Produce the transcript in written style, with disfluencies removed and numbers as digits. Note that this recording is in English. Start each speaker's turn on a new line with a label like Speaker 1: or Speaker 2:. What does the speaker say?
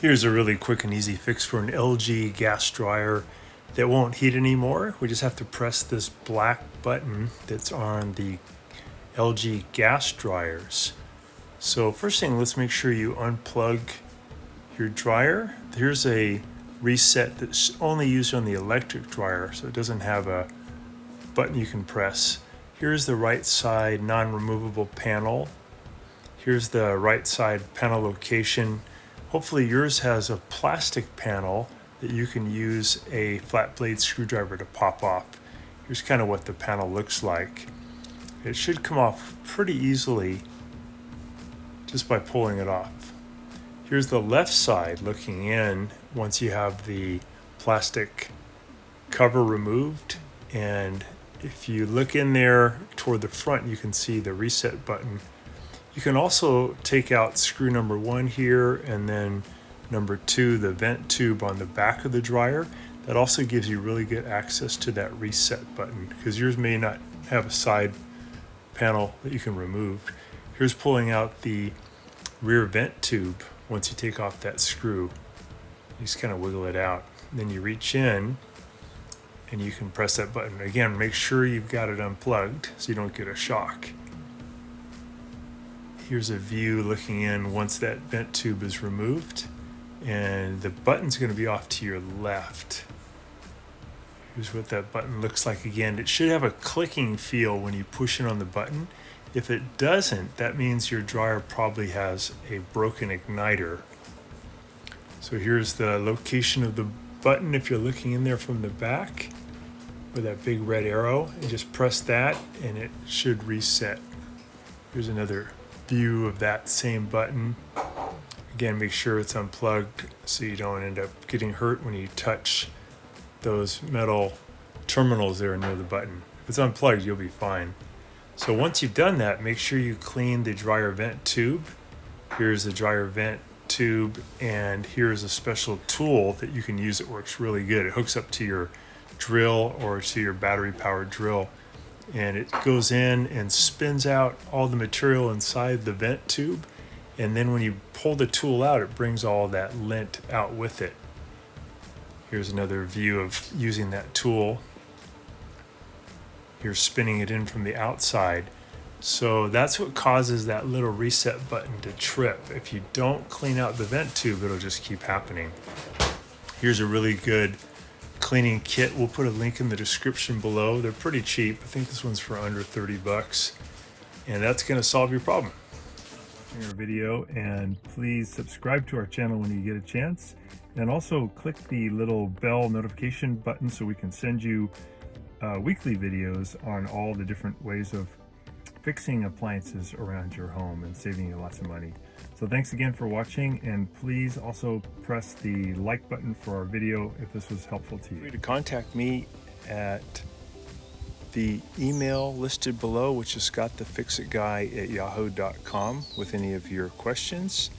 Speaker 1: Here's a really quick and easy fix for an LG gas dryer that won't heat anymore. We just have to press this black button that's on the LG gas dryers. So first thing, let's make sure you unplug your dryer. Here's a reset that's only used on the electric dryer, so it doesn't have a button you can press. Here's the right side non-removable panel. Here's the right side panel location. Hopefully yours has a plastic panel that you can use a flat blade screwdriver to pop off. Here's kind of what the panel looks like. It should come off pretty easily just by pulling it off. Here's the left side looking in once you have the plastic cover removed, and if you look in there toward the front you can see the reset button. You can also take out screw number 1 here and then number 2, the vent tube on the back of the dryer. That also gives you really good access to that reset button because yours may not have a side panel that you can remove. Here's pulling out the rear vent tube. Once you take off that screw, you just kind of wiggle it out. And then you reach in and you can press that button. Again, make sure you've got it unplugged so you don't get a shock. Here's a view looking in once that vent tube is removed, and the button's going to be off to your left. Here's what that button looks like again. It should have a clicking feel when you push it on the button. If it doesn't, that means your dryer probably has a broken igniter. So here's the location of the button if you're looking in there from the back with that big red arrow, and just press that and it should reset. Here's another view of that same button. Again, make sure it's unplugged so you don't end up getting hurt when you touch those metal terminals there near the button. If it's unplugged, you'll be fine. So once you've done that, make sure you clean the dryer vent tube. Here's the dryer vent tube, and here's a special tool that you can use. It works really good. It hooks up to your drill or to your battery powered drill, and it goes in and spins out all the material inside the vent tube, and then when you pull the tool out, it brings all that lint out with it. Here's another view of using that tool. You're spinning it in from the outside. So that's what causes that little reset button to trip. If you don't clean out the vent tube, it'll just keep happening. Here's a really good cleaning kit. We'll put a link in the description below. They're pretty cheap. I think this one's for under 30 bucks. And that's going to solve your problem. In our video, and please subscribe to our channel when you get a chance. And also click the little bell notification button so we can send you weekly videos on all the different ways of fixing appliances around your home and saving you lots of money. So thanks again for watching, and please also press the like button for our video if this was helpful to you. Feel free to contact me at the email listed below, which is scottthefixitguy@yahoo.com, with any of your questions.